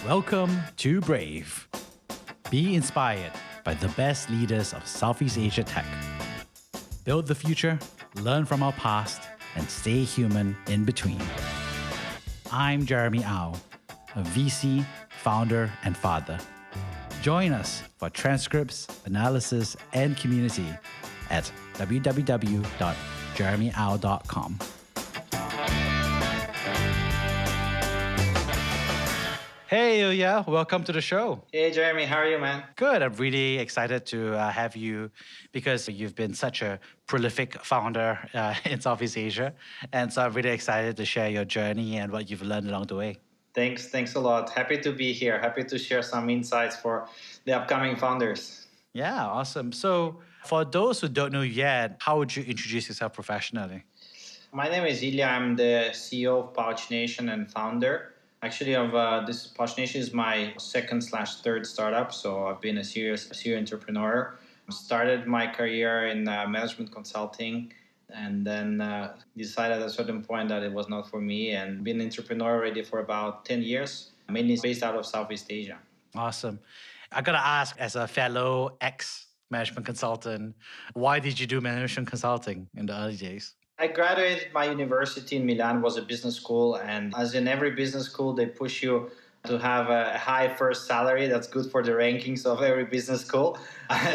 Welcome to Brave. Be inspired by the best leaders of Southeast Asia tech. Build the future, learn from our past, and stay human in between. I'm Jeremy Au, a VC, founder, and father. Join us for transcripts, analysis, and community at www.jeremyau.com. Hey, Ilya, welcome to the show. Hey, Jeremy, how are you, man? Good. I'm really excited to have you because you've been such a prolific founder in Southeast Asia. And so I'm really excited to share your journey and what you've learned along the way. Thanks a lot. Happy to be here. Happy to share some insights for the upcoming founders. Yeah, awesome. So for those who don't know yet, how would you introduce yourself professionally? My name is Ilya. I'm the CEO of PouchNATION and founder. Actually, this PouchNATION is my second/third startup. So I've been a serious entrepreneur. Started my career in management consulting, and then decided at a certain point that it was not for me, and been an entrepreneur already for about 10 years, mainly based out of Southeast Asia. Awesome. I got to ask, as a fellow ex-management consultant, why did you do management consulting in the early days? I graduated my university in Milan, was a business school, and as in every business school, they push you to have a high first salary. That's good for the rankings of every business school.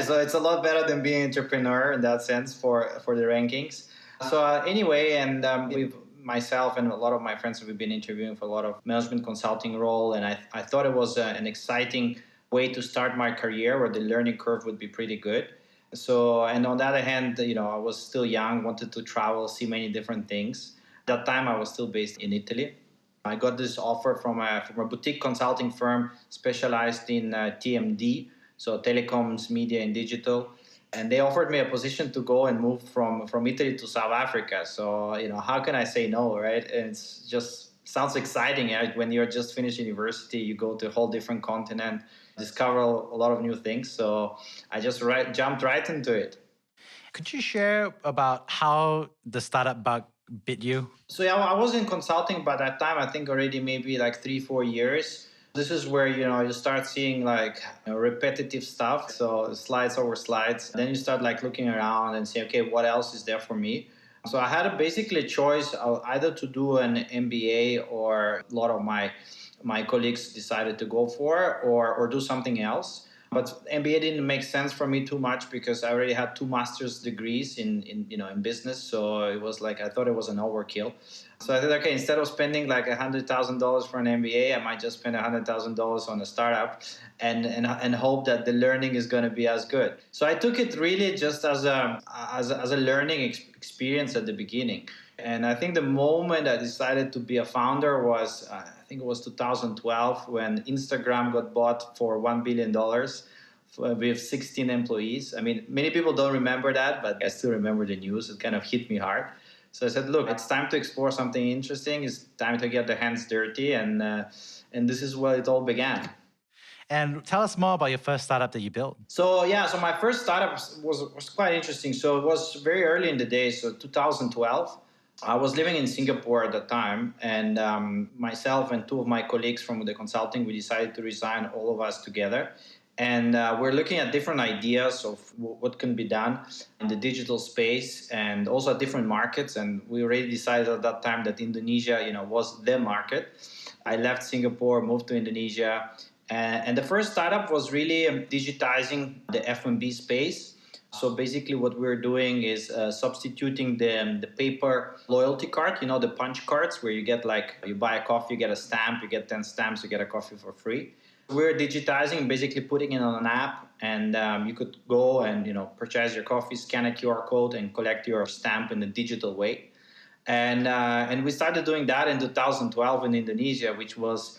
So it's a lot better than being an entrepreneur in that sense for the rankings. So anyway, and with myself and a lot of my friends, we've been interviewing for a lot of management consulting role, and I thought it was an exciting way to start my career where the learning curve would be pretty good. So, and on the other hand, I was still young, wanted to travel, see many different things. At that time, I was still based in Italy. I got this offer from a boutique consulting firm specialized in TMD, so Telecoms-Media-Digital. And they offered me a position to go and move from Italy to South Africa. So, how can I say no, right? It's just sounds exciting. Right? When you're just finished university, you go to a whole different continent, discover a lot of new things. So I just jumped right into it. Could you share about how the startup bug bit you? So yeah, I was in consulting by that time, I think already maybe like 3-4 years. This is where, you start seeing repetitive stuff. So slides over slides. Then you start looking around and say, okay, what else is there for me? So I had basically a choice of either to do an MBA, or a lot of my colleagues decided to go for, or do something else. But MBA didn't make sense for me too much because I already had 2 master's degrees in business. So it was I thought it was an overkill. So I said, okay, instead of spending $100,000 for an MBA, I might just spend $100,000 on a startup and hope that the learning is going to be as good. So I took it really just as a learning experience at the beginning. And I think the moment I decided to be a founder was, I think it was 2012, when Instagram got bought for $1 billion with 16 employees. I mean, many people don't remember that, but I still remember the news. It kind of hit me hard. So I said, look, it's time to explore something interesting. It's time to get the hands dirty. And this is where it all began. And tell us more about your first startup that you built. So my first startup was quite interesting. So it was very early in the day, so 2012. I was living in Singapore at the time, and myself and 2 of my colleagues from the consulting, we decided to resign, all of us together. And we're looking at different ideas of what can be done in the digital space and also at different markets. And we already decided at that time that Indonesia, was the market. I left Singapore, moved to Indonesia. And the first startup was really digitizing the F&B space. So basically what we're doing is substituting the paper loyalty card, the punch cards where you get you buy a coffee, you get a stamp, you get 10 stamps, you get a coffee for free. We're digitizing, basically putting it on an app, and you could go and purchase your coffee, scan a QR code, and collect your stamp in a digital way. And we started doing that in 2012 in Indonesia, which was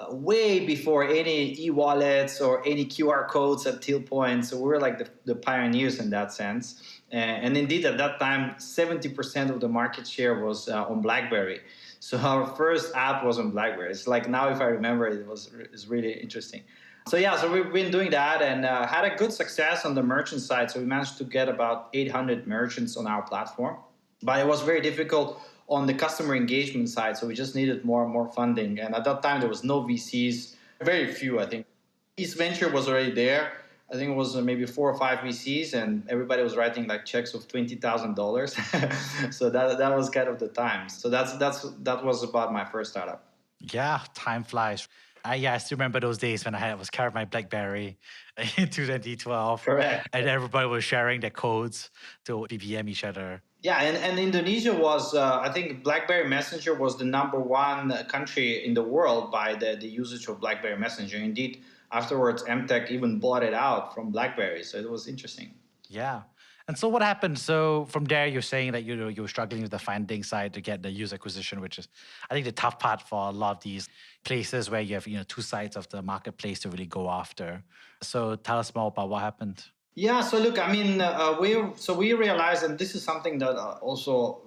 way before any e-wallets or any QR codes at till point. So we were the pioneers in that sense. And indeed, at that time, 70% of the market share was on BlackBerry. So our first app was on BlackBerry. It's now, if I remember, it's really interesting. So we've been doing that and had a good success on the merchant side. So we managed to get about 800 merchants on our platform. But it was very difficult on the customer engagement side. So we just needed more and more funding. And at that time, there was no VCs. Very few, I think. East Venture was already there. I think it was maybe 4 or 5 VCs, and everybody was writing like checks of $20,000. So that was kind of the time. So that was about my first startup. Yeah, time flies. I still remember those days when I was carrying my BlackBerry in 2012. Correct. And everybody was sharing their codes to BBM each other. Yeah, and Indonesia was, I think BlackBerry Messenger was the number one country in the world by the usage of BlackBerry Messenger. Indeed, afterwards, MTech even bought it out from BlackBerry. So it was interesting. Yeah. And so what happened? So from there, you're saying that you were struggling with the funding side to get the user acquisition, which is, I think, the tough part for a lot of these places where you have two sides of the marketplace to really go after. So tell us more about what happened. Yeah, so look, I mean, we realized, and this is something that also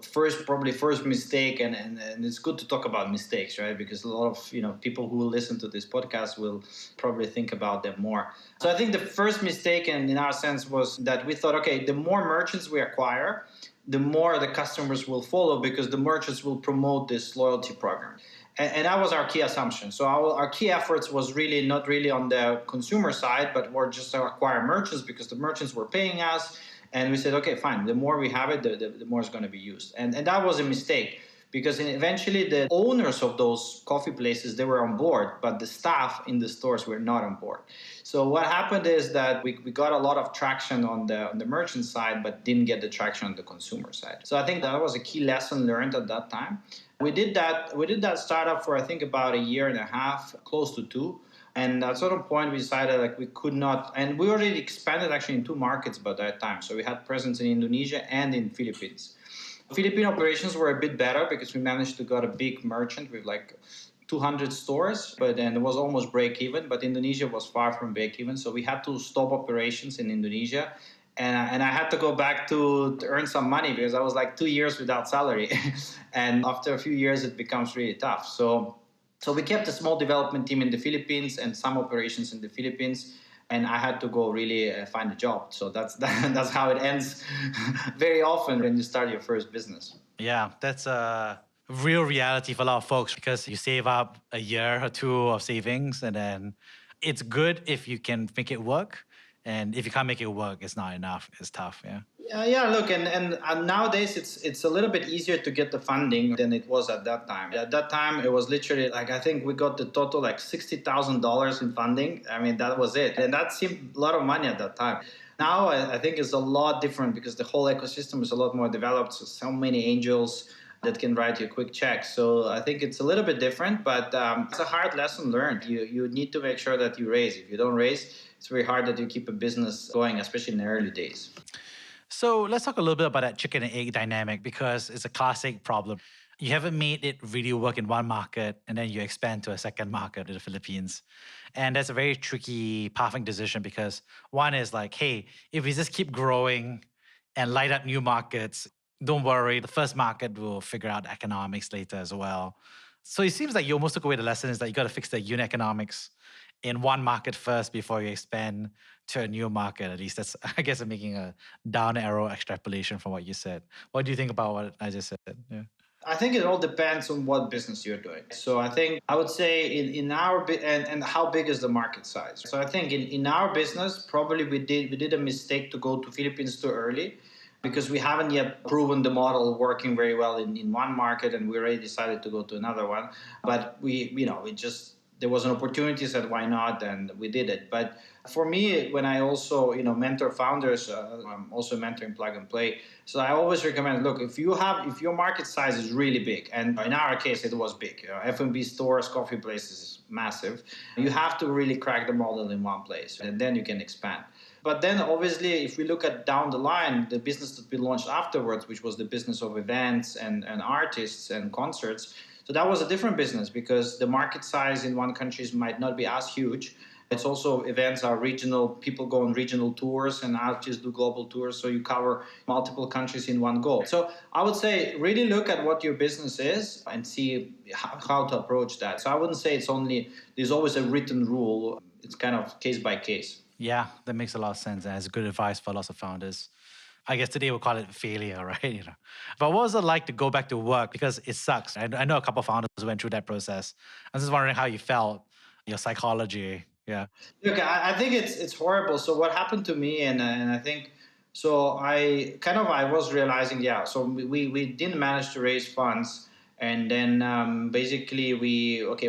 probably first mistake, and it's good to talk about mistakes, right? Because a lot of people who will listen to this podcast will probably think about them more. So I think the first mistake, and in our sense, was that we thought, okay, the more merchants we acquire, the more the customers will follow because the merchants will promote this loyalty program. And that was our key assumption. So our key efforts was really not really on the consumer side, but were just to acquire merchants because the merchants were paying us. And we said, okay, fine. The more we have it, the more it's going to be used. And that was a mistake because eventually the owners of those coffee places, they were on board, but the staff in the stores were not on board. So what happened is that we got a lot of traction on the merchant side, but didn't get the traction on the consumer side. So I think that was a key lesson learned at that time. We did that startup for I think about a year and a half, close to two. And at a certain point, we decided like we could not, and we already expanded actually in 2 markets by that time. So we had presence in Indonesia and in Philippines. Philippine operations were a bit better because we managed to get a big merchant with like 200 stores, but then it was almost break even. But Indonesia was far from break even, so we had to stop operations in Indonesia. And I had to go back to earn some money because I was like 2 years without salary. And after a few years, it becomes really tough. So we kept a small development team in the Philippines and some operations in the Philippines. And I had to go really find a job. So that's how it ends very often when you start your first business. Yeah, that's a real reality for a lot of folks because you save up a year or two of savings and then it's good if you can make it work. And if you can't make it work, it's not enough. It's tough, yeah. Yeah. Look, and nowadays it's a little bit easier to get the funding than it was at that time. At that time, it was literally like I think we got the total like $60,000 in funding. I mean, that was it, and that seemed a lot of money at that time. Now I think it's a lot different because the whole ecosystem is a lot more developed. So many angels that can write you a quick check. So I think it's a little bit different, but it's a hard lesson learned. You need to make sure that you raise. If you don't raise, it's very hard that you keep a business going, especially in the early days. So let's talk a little bit about that chicken and egg dynamic because it's a classic problem. You haven't made it really work in one market and then you expand to a second market in the Philippines. And that's a very tricky pathing decision because one is like, hey, if we just keep growing and light up new markets, don't worry, the first market will figure out the economics later as well. So it seems like you almost took away the lesson is that you got to fix the unit economics in one market first before you expand to a new market. At least that's, I guess, I'm making a down arrow extrapolation from what you said. What do you think about what I just said? Yeah. I think it all depends on what business you're doing. So I think I would say in our and how big is the market size. So I think in our business probably we did a mistake to go to Philippines too early because we haven't yet proven the model working very well in one market and we already decided to go to another one. But we just there was an opportunity, said why not, and we did it. But for me, when I also mentor founders, I'm also mentoring Plug and Play. So I always recommend, look, if your market size is really big, and in our case it was big, F&B stores, coffee places is massive. You have to really crack the model in one place, and then you can expand. But then obviously, if we look at down the line, the business that we launched afterwards, which was the business of events and artists and concerts. So that was a different business because the market size in one country might not be as huge. It's also events are regional. People go on regional tours and artists do global tours. So you cover multiple countries in one go. So I would say really look at what your business is and see how to approach that. So I wouldn't say there's always a written rule. It's kind of case by case. Yeah, that makes a lot of sense. And it's good advice for lots of founders. I guess today we'll call it failure, right? But what was it like to go back to work? Because it sucks. I know a couple of founders who went through that process. I'm just wondering how you felt Your psychology. Yeah. Look, I think it's horrible. So what happened to me, and I think so I was realizing, yeah. So we didn't manage to raise funds, and then basically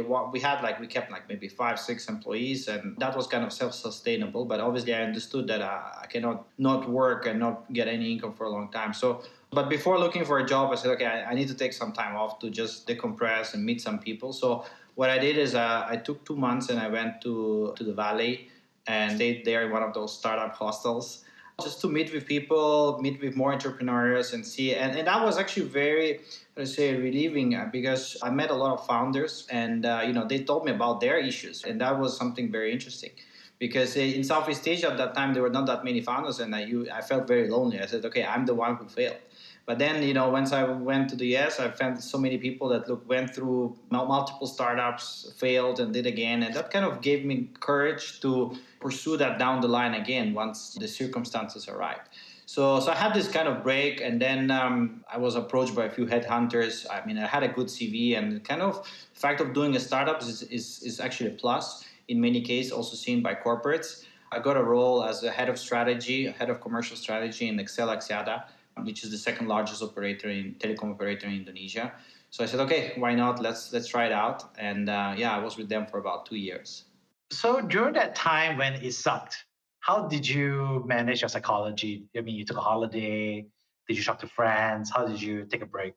what we had, like, we kept like maybe 5-6 employees, and that was kind of self-sustainable. But obviously, I understood that I cannot not work and not get any income for a long time. So. But before looking for a job, I said, okay, I need to take some time off to just decompress and meet some people. So what I did is I took 2 months and I went to the Valley and stayed there in one of those startup hostels just to meet with people, meet with more entrepreneurs and see. And that was actually very, let's say, relieving because I met a lot of founders and, they told me about their issues. And that was something very interesting because in Southeast Asia at that time, there were not that many founders and I felt very lonely. I said, okay, I'm the one who failed. But then, once I went to the US, I found so many people that went through multiple startups, failed, and did again, and that kind of gave me courage to pursue that down the line again once the circumstances arrived. So I had this kind of break, and then I was approached by a few headhunters. I mean, I had a good CV, and kind of the fact of doing a startup is actually a plus in many cases, also seen by corporates. I got a role as a head of strategy, head of commercial strategy in XL-Axiata, which is the second largest telecom operator in Indonesia. So I said, okay, why not? Let's try it out. And I was with them for about 2 years. So during that time when it sucked, how did you manage your psychology? I mean, you took a holiday. Did you talk to friends? How did you take a break?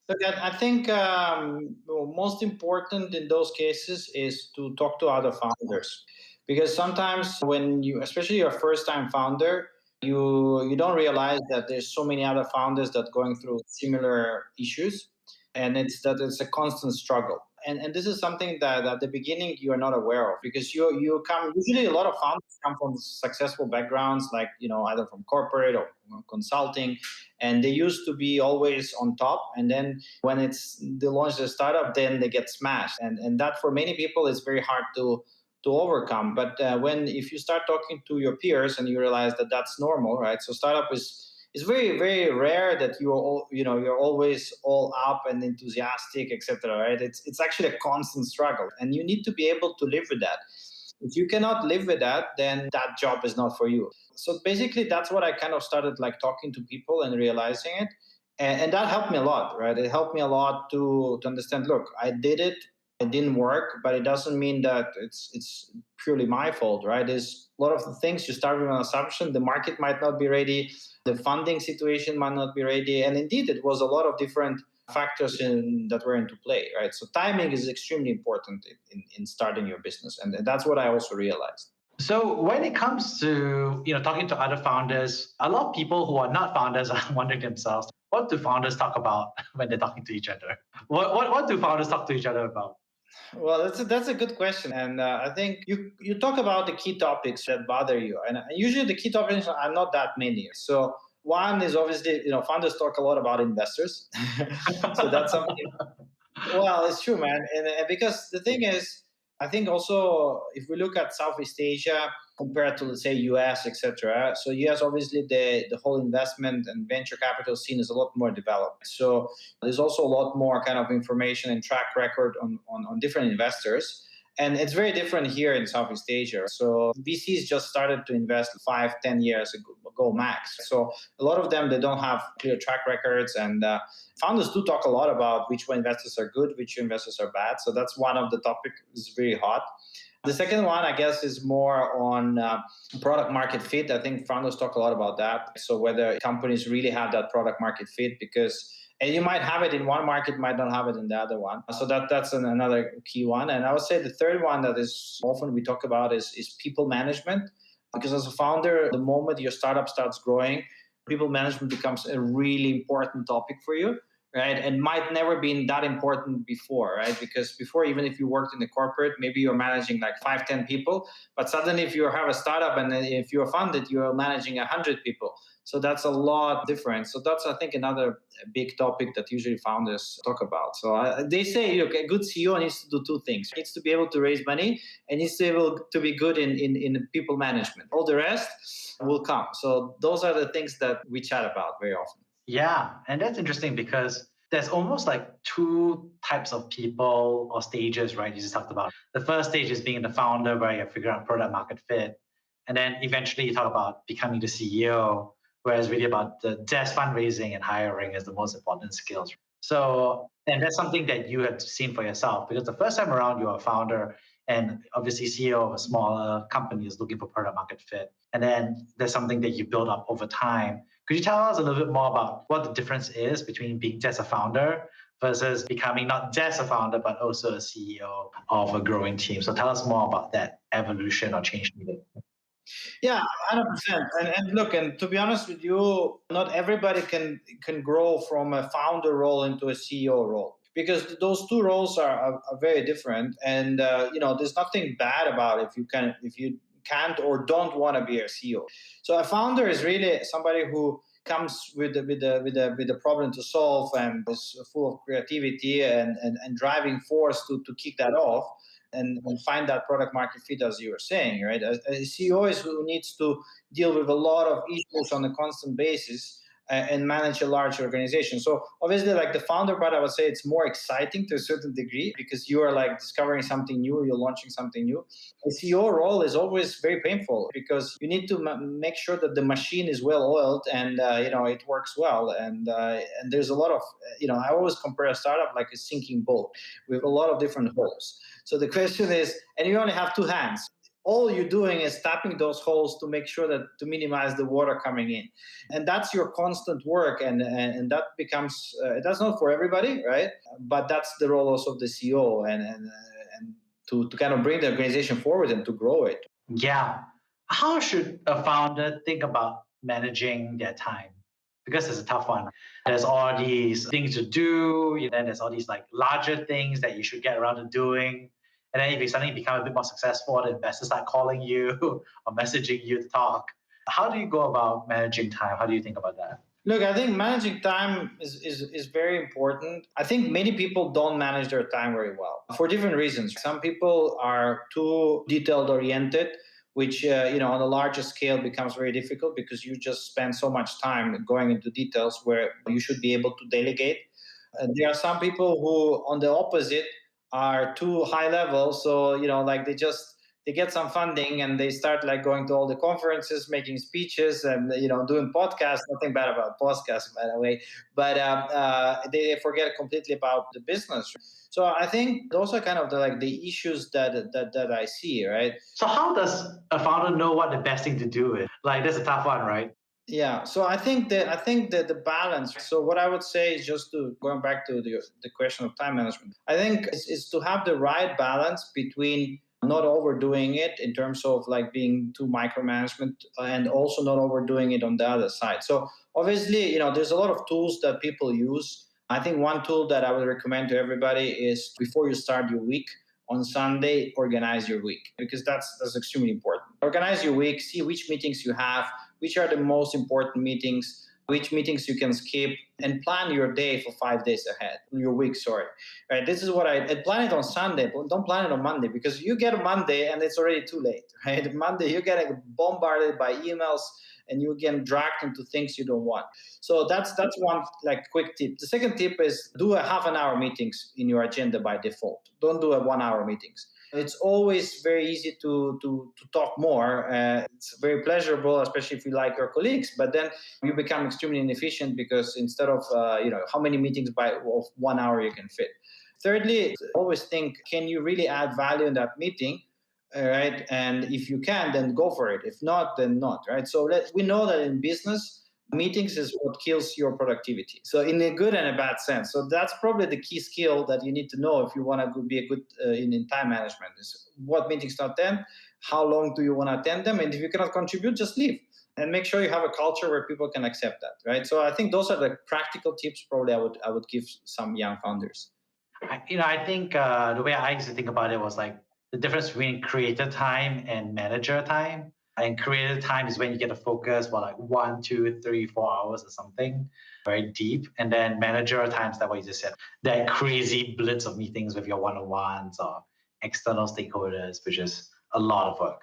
Look, I think most important in those cases is to talk to other founders, because sometimes when especially your first time founder, you don't realize that there's so many other founders that going through similar issues, and it's a constant struggle. And this is something that at the beginning you are not aware of because you come usually a lot of founders come from successful backgrounds like either from corporate or consulting, and they used to be always on top, and then when they launch their startup, then they get smashed, and that for many people is very hard to overcome. But when if you start talking to your peers and you realize that that's normal, right? So startup is it's very very rare that you're always all up and enthusiastic, etc. Right? It's actually a constant struggle, and you need to be able to live with that. If you cannot live with that, then that job is not for you. So basically, that's what I kind of started like talking to people and realizing it, and that helped me a lot, right? It helped me a lot to understand. Look, I did it. It didn't work, but it doesn't mean that it's purely my fault, right? There's a lot of the things you start with an assumption. The market might not be ready. The funding situation might not be ready. And indeed, it was a lot of different factors that were into play, right? So timing is extremely important in starting your business. And that's what I also realized. So when it comes to talking to other founders, a lot of people who are not founders are wondering themselves, what do founders talk about when they're talking to each other? What do founders talk to each other about? Well, that's a good question, and I think you talk about the key topics that bother you, and usually the key topics are not that many. So one is obviously founders talk a lot about investors, so that's something. Well, it's true, man, and because the thing is, I think also if we look at Southeast Asia compared to let's say US, etc. So US obviously the whole investment and venture capital scene is a lot more developed. So there's also a lot more kind of information and track record on different investors. And it's very different here in Southeast Asia. So VCs just started to invest 5-10 years ago max. So a lot of them, they don't have clear track records, and founders do talk a lot about which investors are good, which investors are bad. So that's one of the topics is very hot. The second one, I guess, is more on product market fit. I think founders talk a lot about that. So whether companies really have that product market fit, because and you might have it in one market, might not have it in the other one. So that's another key one. And I would say the third one that is often we talk about is people management, because as a founder, the moment your startup starts growing, people management becomes a really important topic for you, right? And might never been that important before, right? Because before, even if you worked in the corporate, maybe you're managing like 5-10 people, but suddenly if you have a startup and if you're funded, you're managing 100 people. So that's a lot different. So that's, I think, another big topic that usually founders talk about. So they say, look, a good CEO needs to do two things. He needs to be able to raise money and needs to be able to be good in people management. All the rest will come. So those are the things that we chat about very often. Yeah, and that's interesting because there's almost like two types of people or stages, right? You just talked about. The first stage is being the founder, where you're figuring out product market fit. And then eventually you talk about becoming the CEO, whereas really about the desk fundraising and hiring is the most important skills. So, and that's something that you have seen for yourself, because the first time around you're a founder and obviously CEO of a smaller company is looking for product market fit. And then there's something that you build up over time. Could you tell us a little bit more about what the difference is between being just a founder versus becoming not just a founder, but also a CEO of a growing team? So tell us more about that evolution or change needed. Yeah, 100%. And look, and to be honest with you, not everybody can grow from a founder role into a CEO role, because those two roles are very different. And there's nothing bad about if you can't or don't want to be a CEO. So a founder is really somebody who comes with a problem to solve and is full of creativity and driving force to kick that off and find that product market fit, as you were saying, right? A CEO is who needs to deal with a lot of issues on a constant basis and manage a large organization. So obviously, like the founder part, I would say it's more exciting to a certain degree because you are like discovering something new, you're launching something new. The CEO role is always very painful because you need to make sure that the machine is well oiled and it works well. And there's a lot of I always compare a startup like a sinking boat with a lot of different holes. So the question is, and you only have two hands. All you're doing is tapping those holes to make sure to minimize the water coming in. And that's your constant work. And that becomes, that's not for everybody, right? But that's the role also of the CEO and to kind of bring the organization forward and to grow it. Yeah. How should a founder think about managing their time? Because it's a tough one. There's all these things to do, then there's all these like larger things that you should get around to doing. And then if you suddenly become a bit more successful, the investors start calling you or messaging you to talk. How do you go about managing time? How do you think about that? Look, I think managing time is very important. I think many people don't manage their time very well for different reasons. Some people are too detailed oriented, which on a larger scale becomes very difficult because you just spend so much time going into details where you should be able to delegate. There are some people who, on the opposite, are too high level. So like they get some funding and they start like going to all the conferences, making speeches, and doing podcasts. Nothing bad about podcasts, by the way, but they forget completely about the business. So I think those are kind of the issues that I see, right? So how does a founder know what the best thing to do is? Like, that's a tough one, right? Yeah, so I think that the balance. So what I would say is just to going back to the question of time management. I think is to have the right balance between not overdoing it in terms of like being too micromanagement and also not overdoing it on the other side. So obviously, there's a lot of tools that people use. I think one tool that I would recommend to everybody is before you start your week on Sunday, organize your week, because that's extremely important. Organize your week, see which meetings you have, which are the most important meetings, which meetings you can skip, and plan your day for 5 days ahead, your week, sorry. Right? This is what I plan it on Sunday, but don't plan it on Monday, because you get a Monday and it's already too late, right? Monday, you're getting bombarded by emails and you get dragged into things you don't want. So that's one like quick tip. The second tip is do a half an hour meetings in your agenda by default. Don't do a 1 hour meetings. It's always very easy to talk more. It's very pleasurable, especially if you like your colleagues. But then you become extremely inefficient because instead of how many meetings of 1 hour you can fit. Thirdly, always think: can you really add value in that meeting? Right, and if you can, then go for it. If not, then not. Right. So we know that in business, meetings is what kills your productivity. So in a good and a bad sense. So that's probably the key skill that you need to know if you want to be a good in time management is what meetings to attend, how long do you want to attend them, and if you cannot contribute, just leave. And make sure you have a culture where people can accept that, right? So I think those are the practical tips probably I would give some young founders. I think the way I used to think about it was like the difference between creator time and manager time. And creator time is when you get to focus for like 1, 2, 3, 4 hours or something very deep. And then manager time is like what you just said, that crazy blitz of meetings with your one-on-ones or external stakeholders, which is a lot of work.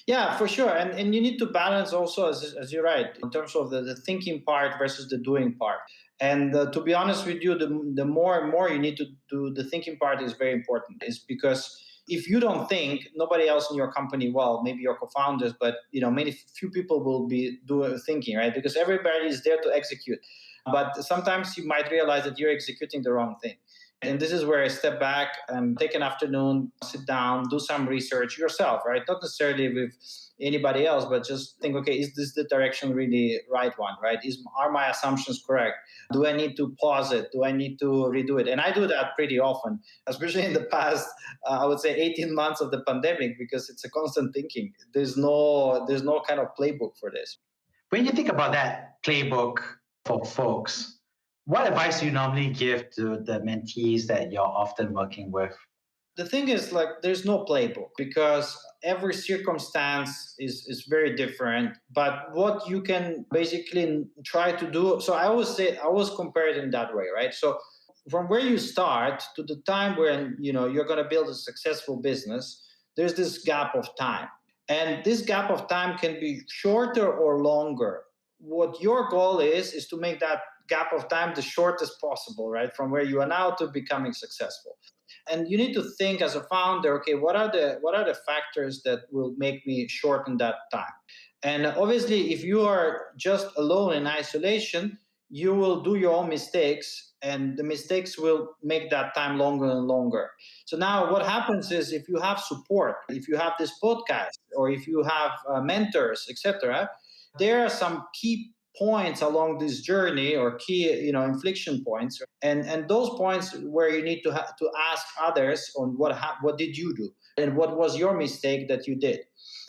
Yeah, for sure. And you need to balance also, as you're right, in terms of the thinking part versus the doing part. And to be honest with you, the more and more you need to do the thinking part is very important. Is because if you don't think, nobody else in your company, well, maybe your co-founders, but many few people will be doing thinking, right? Because everybody is there to execute. But sometimes you might realize that you're executing the wrong thing. And this is where I step back and take an afternoon, sit down, do some research yourself, right? Not necessarily with anybody else, but just think, okay, is this the direction really right one, right? Are my assumptions correct? Do I need to pause it? Do I need to redo it? And I do that pretty often, especially in the past, I would say 18 months of the pandemic, because it's a constant thinking. There's no kind of playbook for this. When you think about that playbook for folks, what advice do you normally give to the mentees that you're often working with? The thing is, like, there's no playbook because every circumstance is very different. But what you can basically try to do, so I always compare it in that way, right? So from where you start to the time when you're going to build a successful business, there's this gap of time. And this gap of time can be shorter or longer. What your goal is to make that gap of time the shortest possible, right? From where you are now to becoming successful. And you need to think as a founder, okay, what are the factors that will make me shorten that time? And obviously, if you are just alone in isolation, you will do your own mistakes, and the mistakes will make that time longer and longer. So now what happens is, if you have support, if you have this podcast, or if you have mentors, etc., there are some key points along this journey, or key inflection points, and those points where you need to ask others on what did you do, and what was your mistake that you did.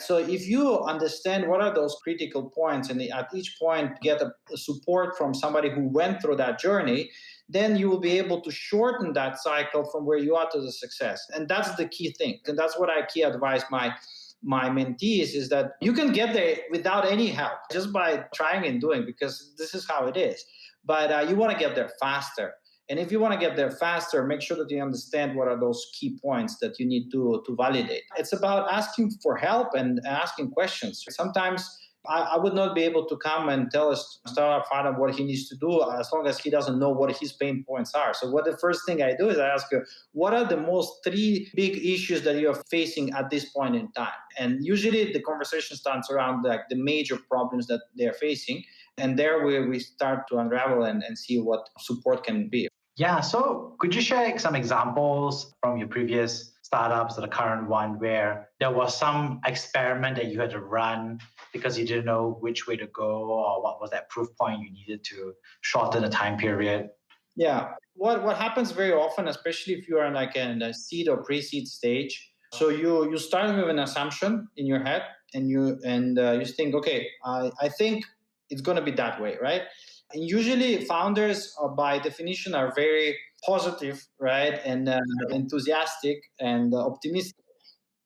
So if you understand what are those critical points, and at each point get a support from somebody who went through that journey, then you will be able to shorten that cycle from where you are to the success. And that's the key thing, and that's what I key advise my mentees, is that you can get there without any help, just by trying and doing, because this is how it is. But you want to get there faster. And if you want to get there faster, make sure that you understand what are those key points that you need to validate. It's about asking for help and asking questions. Sometimes I would not be able to come and tell a startup founder what he needs to do as long as he doesn't know what his pain points are. So what the first thing I do is I ask you, what are the most 3 big issues that you're facing at this point in time? And usually the conversation starts around like the major problems that they're facing. And there we start to unravel and see what support can be. Yeah, so could you share some examples from your previous startups or the current one where there was some experiment that you had to run because you didn't know which way to go, or what was that proof point you needed to shorten the time period? Yeah, what happens very often, especially if you are like in a seed or pre-seed stage, so you start with an assumption in your head, and you think, okay, I think it's going to be that way, right? And usually founders by definition are very positive, right? And enthusiastic and optimistic.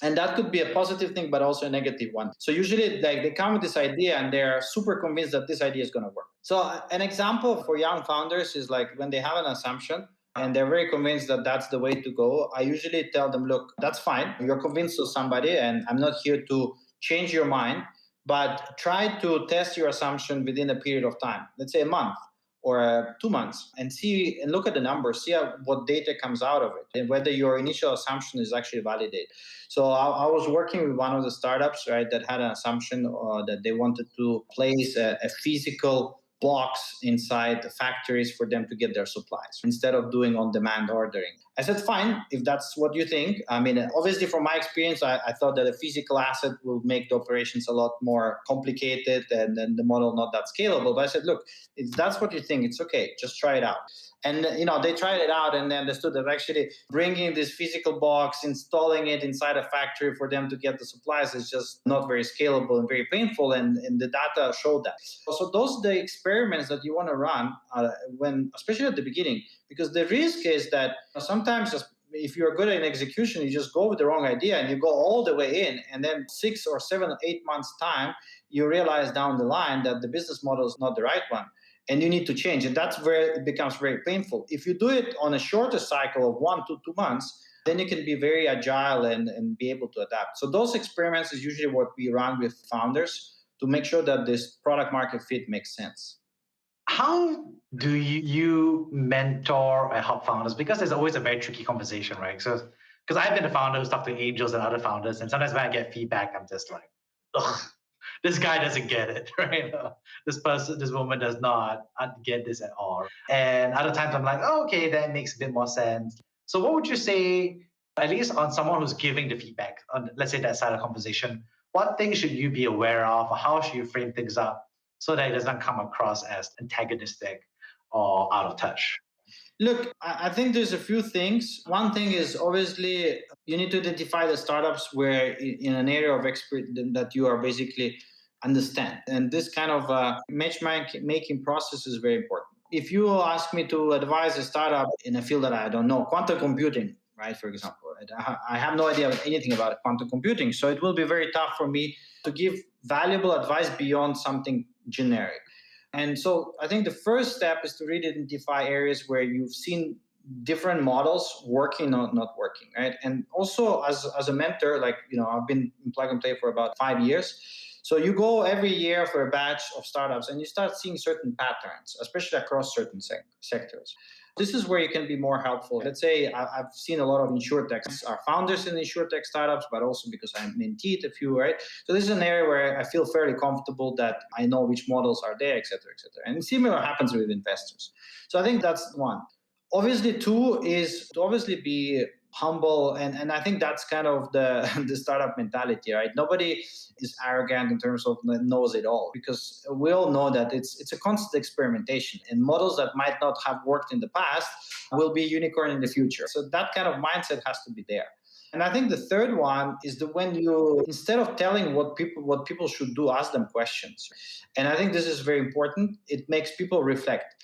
And that could be a positive thing, but also a negative one. So usually they come with this idea and they're super convinced that this idea is going to work. So an example for young founders is like when they have an assumption and they're very convinced that that's the way to go, I usually tell them, look, that's fine. You're convinced of somebody, and I'm not here to change your mind, but try to test your assumption within a period of time, let's say a month or 2 months, and see and look at the numbers, see what data comes out of it, and whether your initial assumption is actually validated. So I was working with one of the startups, right, that had an assumption that they wanted to place a physical box inside the factories for them to get their supplies instead of doing on-demand ordering. I said, fine, if that's what you think. I mean, obviously from my experience, I thought that a physical asset will make the operations a lot more complicated and then the model not that scalable. But I said, look, if that's what you think, it's okay, just try it out. And they tried it out and they understood that actually bringing this physical box, installing it inside a factory for them to get the supplies is just not very scalable and very painful. And the data showed that. So those are the experiments that you want to run especially at the beginning, because the risk is that sometimes if you're good at execution, you just go with the wrong idea and you go all the way in, and then 6 or 7 or 8 months time, you realize down the line that the business model is not the right one. And you need to change. And that's where it becomes very painful. If you do it on a shorter cycle of 1 to 2 months, then you can be very agile and be able to adapt. So those experiments is usually what we run with founders to make sure that this product market fit makes sense. How do you mentor or help founders? Because there's always a very tricky conversation, right? So, because I've been a founder who's talked to angels and other founders, and sometimes when I get feedback, I'm just like, ugh, this guy doesn't get it, right? This woman does not get this at all. And other times I'm like, oh, okay, that makes a bit more sense. So what would you say, at least on someone who's giving the feedback, on let's say that side of the conversation, what things should you be aware of, or how should you frame things up so that it doesn't come across as antagonistic or out of touch? Look, I think there's a few things. One thing is obviously you need to identify the startups where in an area of expert that you are basically understand. And this kind of matchmaking process is very important. If you ask me to advise a startup in a field that I don't know, quantum computing, right, for example, I have no idea anything about quantum computing. So it will be very tough for me to give valuable advice beyond something generic. And so I think the first step is to really identify areas where you've seen different models working or not working, right? And also as a mentor, like, I've been in Plug and Play for about 5 years. So you go every year for a batch of startups and you start seeing certain patterns, especially across certain sectors. This is where you can be more helpful. Let's say I've seen a lot of insurtechs, are founders in insurtech startups, but also because I menteed a few, right? So this is an area where I feel fairly comfortable that I know which models are there, et cetera, et cetera. And similar happens with investors. So I think that's one. Obviously, two is to obviously be humble, and I think that's kind of the startup mentality, right? Nobody is arrogant in terms of knows it all, because we all know that it's a constant experimentation, and models that might not have worked in the past will be unicorn in the future. So that kind of mindset has to be there. And I think the third one is when you, instead of telling what people should do, ask them questions. And I think this is very important. It makes people reflect.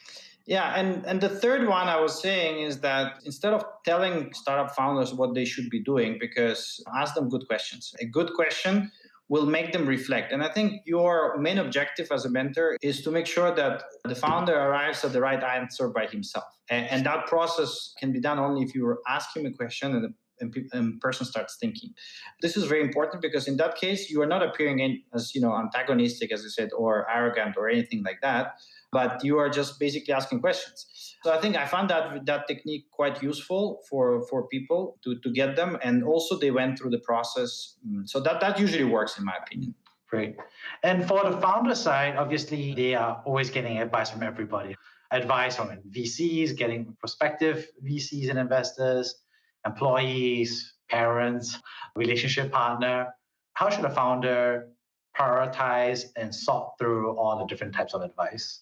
Yeah, and the third one I was saying is that instead of telling startup founders what they should be doing, because ask them good questions. A good question will make them reflect. And I think your main objective as a mentor is to make sure that the founder arrives at the right answer by himself. And that process can be done only if you ask him a question and person starts thinking. This is very important because in that case, you are not appearing as antagonistic, as I said, or arrogant or anything like that, but you are just basically asking questions. So I think I found that technique quite useful for people to get them, and also they went through the process. So that usually works in my opinion. Great. And for the founder side, obviously they are always getting advice from everybody. Advice from VCs, getting prospective VCs and investors, employees, parents, relationship partner. How should a founder prioritize and sort through all the different types of advice?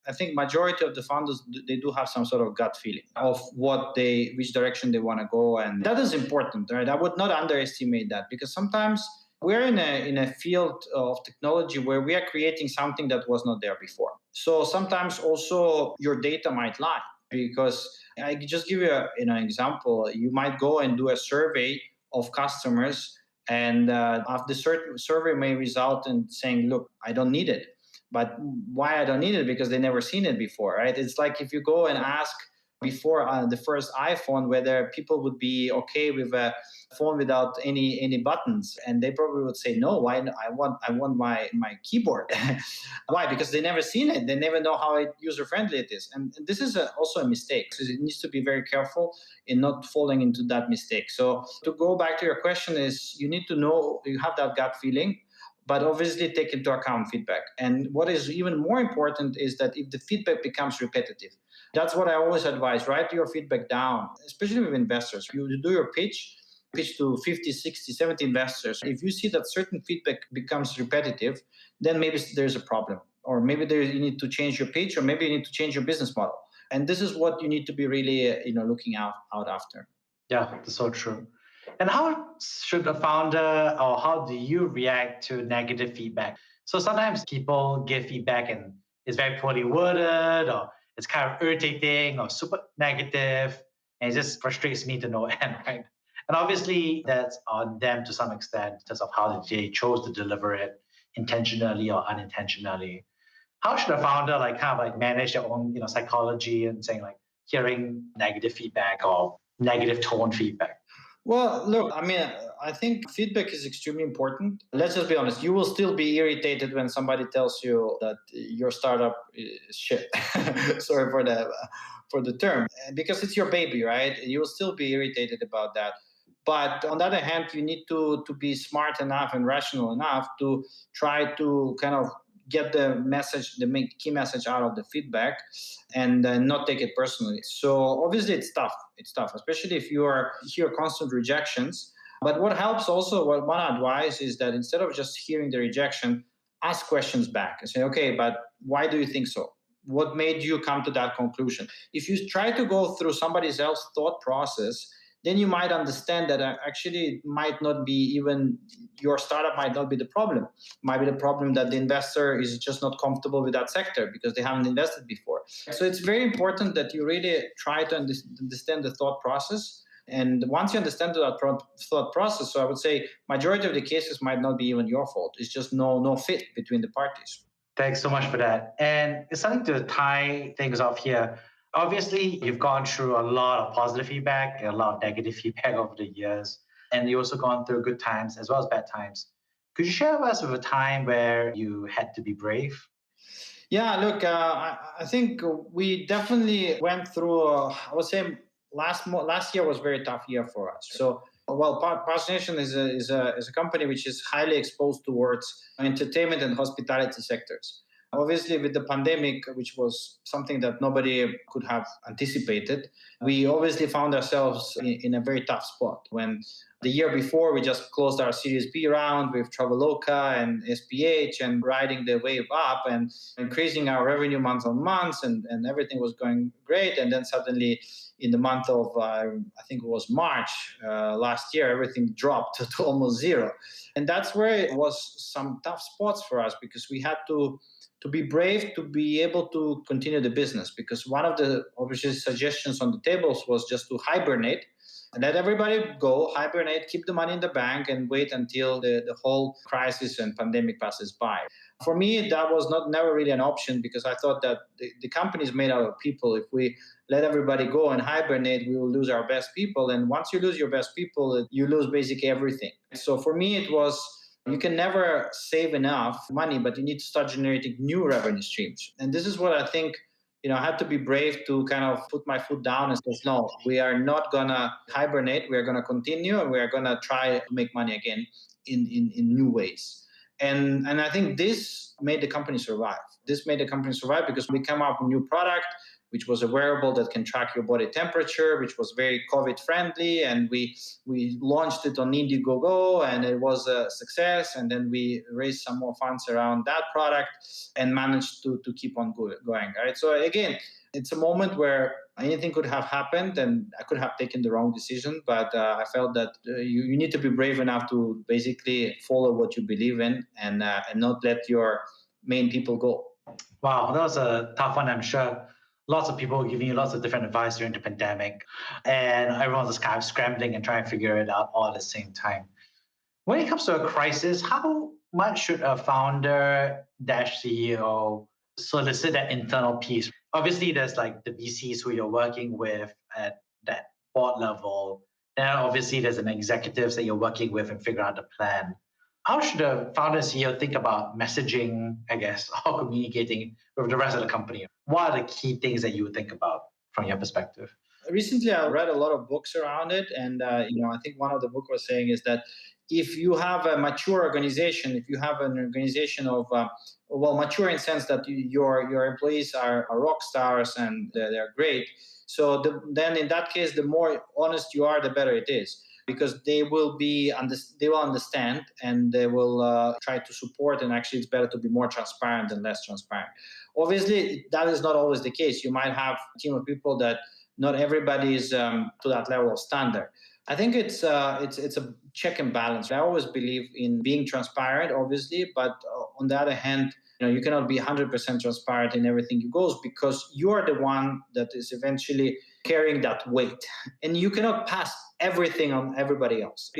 I think majority of the founders, they do have some sort of gut feeling of which direction they want to go. And that is important, right? I would not underestimate that, because sometimes we're in a field of technology where we are creating something that was not there before. So sometimes also your data might lie, because I just give you an example. You might go and do a survey of customers, and after certain survey may result in saying, look, I don't need it. But why I don't need it? Because they never seen it before, right? It's like if you go and ask before the first iPhone whether people would be okay with a phone without any buttons, and they probably would say no. Why? I want my keyboard. Why? Because they never seen it. They never know how user friendly it is, and this is also a mistake. So it needs to be very careful in not falling into that mistake. So to go back to your question, is you need to know, you have that gut feeling, but obviously take into account feedback. And what is even more important is that if the feedback becomes repetitive, that's what I always advise. Write your feedback down, especially with investors. You do your pitch to 50, 60, 70 investors. If you see that certain feedback becomes repetitive, then maybe there's a problem. Or maybe you need to change your pitch, or maybe you need to change your business model. And this is what you need to be really looking out after. Yeah, that's so true. And how should a founder, or how do you react to negative feedback? So sometimes people give feedback and it's very poorly worded, or it's kind of irritating or super negative, and it just frustrates me to no end, right? And obviously that's on them to some extent in terms of how they chose to deliver it, intentionally or unintentionally. How should a founder manage their own psychology and saying hearing negative feedback or negative tone feedback? Well, look, I mean, I think feedback is extremely important. Let's just be honest. You will still be irritated when somebody tells you that your startup is shit. Sorry for the term, because it's your baby, right? You will still be irritated about that. But on the other hand, you need to be smart enough and rational enough to try to kind of get the message, the main key message out of the feedback, and not take it personally. So obviously it's tough. It's tough, especially if you hear constant rejections. But what helps also, what one advice is that instead of just hearing the rejection, ask questions back and say, okay, but why do you think so? What made you come to that conclusion? If you try to go through somebody else's thought process, then you might understand that actually it might not be even your startup might not be the problem. It might be the problem that the investor is just not comfortable with that sector because they haven't invested before. So it's very important that you really try to understand the thought process. And once you understand that thought process, so I would say majority of the cases might not be even your fault. It's just no fit between the parties. Thanks so much for that. And it's something to tie things off here. Obviously, you've gone through a lot of positive feedback, a lot of negative feedback over the years, and you've also gone through good times as well as bad times. Could you share with us of a time where you had to be brave? Yeah, look, I think we definitely went through, I would say last year was a very tough year for us. So, well, PouchNATION is a company which is highly exposed towards entertainment and hospitality sectors. Obviously, with the pandemic, which was something that nobody could have anticipated, we obviously found ourselves in a very tough spot. When the year before, we just closed our Series B round with Traveloka and SPH and riding the wave up and increasing our revenue month on month, and everything was going great. And then suddenly, in the month of, I think it was March last year, everything dropped to almost zero. And that's where it was some tough spots for us because we had to be brave to be able to continue the business, because one of the obviously suggestions on the tables was just to hibernate and let everybody go, hibernate, keep the money in the bank, and wait until the whole crisis and pandemic passes by. For me, that was never really an option, because I thought that the company is made out of people. If we let everybody go and hibernate, we will lose our best people. And once you lose your best people, you lose basically everything. So for me, it was, you can never save enough money, but you need to start generating new revenue streams. And this is what I think, I had to be brave to kind of put my foot down and say, no, we are not going to hibernate. We are going to continue, and we are going to try to make money again in new ways. And I think this made the company survive. This made the company survive because we came up with a new product, which was a wearable that can track your body temperature, which was very COVID friendly. And we launched it on Indiegogo, and it was a success. And then we raised some more funds around that product and managed to keep on going. Right. So again, it's a moment where anything could have happened, and I could have taken the wrong decision. But I felt that you need to be brave enough to basically follow what you believe in, and not let your main people go. Wow, that was a tough one, I'm sure. Lots of people giving you lots of different advice during the pandemic, and everyone's just kind of scrambling and trying to figure it out all at the same time. When it comes to a crisis, how much should a founder CEO solicit that internal piece? Obviously, there's like the VCs who you're working with at that board level. Then obviously there's an executives that you're working with and figure out the plan. How should a founder CEO think about messaging, I guess, or communicating with the rest of the company? What are the key things that you would think about from your perspective? Recently, I read a lot of books around it, and I think one of the book was saying is that if you have a mature organization, if you have an organization of mature in the sense that your employees are rock stars and they're great, so then in that case, the more honest you are, the better it is, because they will understand, and they will try to support. And actually, it's better to be more transparent than less transparent. Obviously, that is not always the case. You might have a team of people that not everybody is to that level of standard. I think it's a check and balance. I always believe in being transparent, obviously, but on the other hand, you cannot be 100% transparent in everything you goes, because you are the one that is eventually carrying that weight, and you cannot pass everything on everybody else.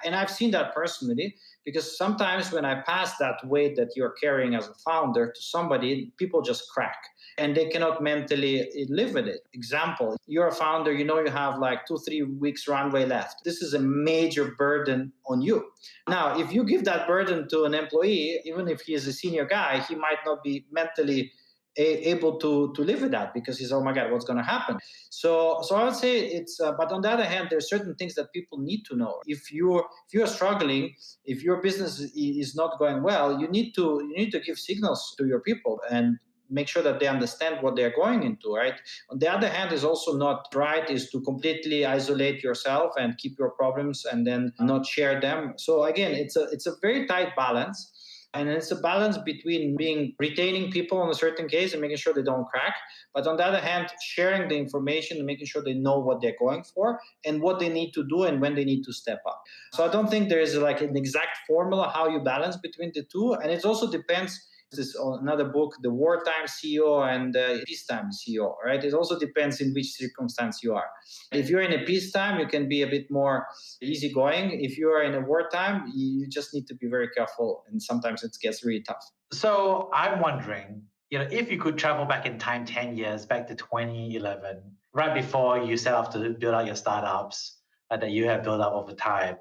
And I've seen that personally, because sometimes when I pass that weight that you're carrying as a founder to somebody, people just crack. and they cannot mentally live with it. Example, you're a founder, you know you have like 2-3 weeks runway left. This is a major burden on you. Now, if you give that burden to an employee, even if he is a senior guy, he might not be mentally able to live with that, because he's, oh my God, what's going to happen? So I would say it's, but on the other hand, there's certain things that people need to know. If you're struggling, if your business is not going well, you need to give signals to your people and make sure that they understand what they're going into, right? On the other hand, is also not right is to completely isolate yourself and keep your problems and then not share them. So again, it's a very tight balance. And it's a balance between retaining people in a certain case and making sure they don't crack. But on the other hand, sharing the information and making sure they know what they're going for and what they need to do and when they need to step up. So I don't think there is like an exact formula how you balance between the two. And it also depends. This is another book, The Wartime CEO and the Peacetime CEO, right? It also depends in which circumstance you are. If you're in a peacetime, you can be a bit more easygoing. If you are in a wartime, you just need to be very careful, and sometimes it gets really tough. So I'm wondering, if you could travel back in time 10 years, back to 2011, right before you set off to build out your startups that you have built up over time,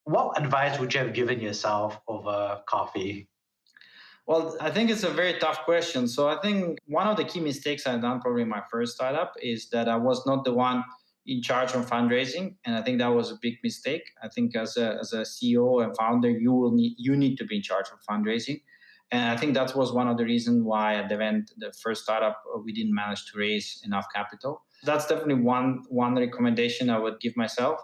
what advice would you have given yourself over coffee? Well, I think it's a very tough question. So I think one of the key mistakes I've done probably in my first startup is that I was not the one in charge of fundraising. And I think that was a big mistake. I think as a CEO and founder, you need to be in charge of fundraising. And I think that was one of the reasons why at the first startup, we didn't manage to raise enough capital. That's definitely one recommendation I would give myself.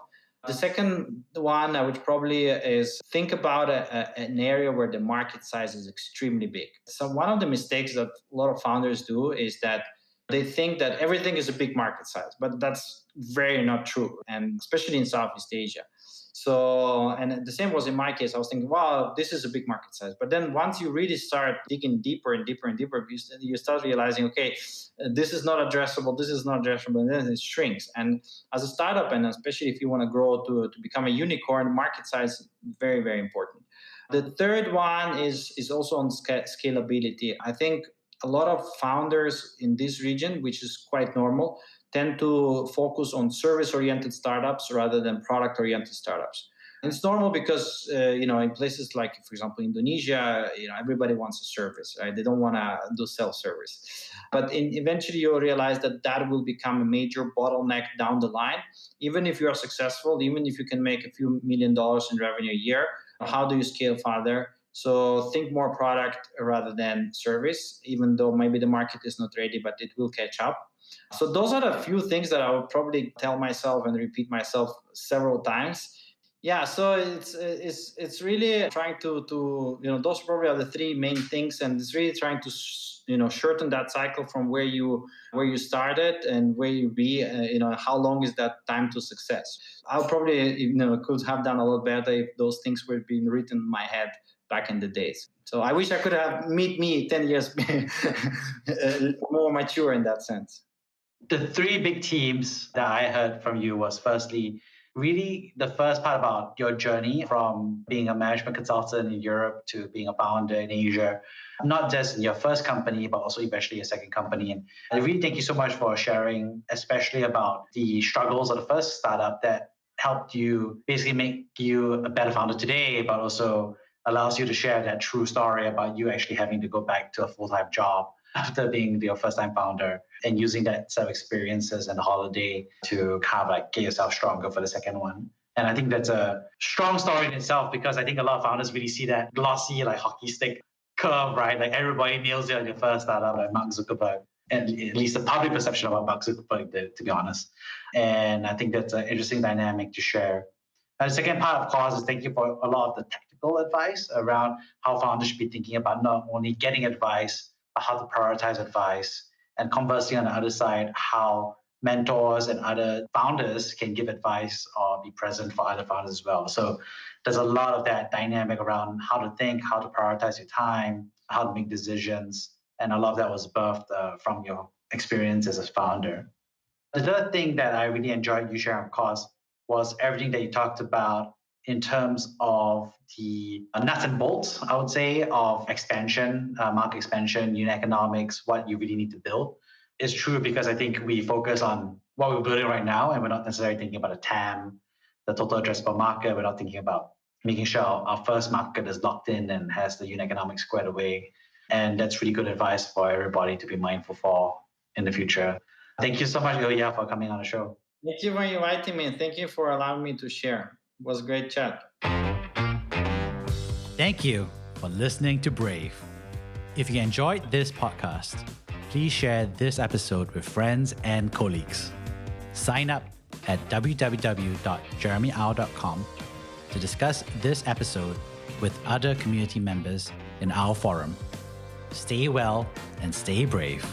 The second one, which probably is think about an area where the market size is extremely big. So one of the mistakes that a lot of founders do is that they think that everything is a big market size, but that's very not true, and especially in Southeast Asia. So, and the same was in my case. I was thinking, wow, this is a big market size. But then once you really start digging deeper and deeper and deeper, you start realizing, okay, this is not addressable, this is not addressable, and then it shrinks. And as a startup, and especially if you want to grow to become a unicorn, market size is very, very important. The third one is also on scalability. I think a lot of founders in this region, which is quite normal, tend to focus on service-oriented startups rather than product-oriented startups. And it's normal because in places like, for example, Indonesia, everybody wants a service, right? They don't want to do self-service. But eventually you'll realize that will become a major bottleneck down the line. Even if you're successful, even if you can make a few $1 million in revenue a year, how do you scale further? So think more product rather than service, even though maybe the market is not ready, but it will catch up. So those are the few things that I would probably tell myself and repeat myself several times. Yeah, so it's really trying to those probably are the three main things, and it's really trying to shorten that cycle from where you started and where you be. How long is that time to success? I probably could have done a lot better if those things were being written in my head back in the days. So I wish I could have met me 10 years more mature in that sense. The three big themes that I heard from you was firstly, really the first part about your journey from being a management consultant in Europe to being a founder in Asia, not just in your first company, but also eventually your second company. And I really thank you so much for sharing, especially about the struggles of the first startup that helped you basically make you a better founder today, but also allows you to share that true story about you actually having to go back to a full-time job after being your first-time founder and using that set of experiences and the holiday to kind of get yourself stronger for the second one. And I think that's a strong story in itself, because I think a lot of founders really see that glossy hockey stick curve, right? Like everybody nails it on your first startup, like Mark Zuckerberg, and at least the public perception about Mark Zuckerberg did, to be honest. And I think that's an interesting dynamic to share. And the second part, of course, is thank you for a lot of the technical advice around how founders should be thinking about not only getting advice, but how to prioritize advice. And conversely, on the other side, how mentors and other founders can give advice or be present for other founders as well. So there's a lot of that dynamic around how to think, how to prioritize your time, how to make decisions. And a lot of that was birthed from your experience as a founder. The third thing that I really enjoyed you sharing, of course, was everything that you talked about in terms of the nuts and bolts, I would say, of expansion, market expansion, unit economics, what you really need to build, is true because I think we focus on what we're building right now, and we're not necessarily thinking about a TAM, the total addressable market. We're not thinking about making sure our first market is locked in and has the unit economics squared away. And that's really good advice for everybody to be mindful for in the future. Thank you so much, Ilya, for coming on the show. Thank you for inviting me. Thank you for allowing me to share. It was a great chat. Thank you for listening to Brave. If you enjoyed this podcast, please share this episode with friends and colleagues. Sign up at www.jeremyau.com to discuss this episode with other community members in our forum. Stay well and stay brave.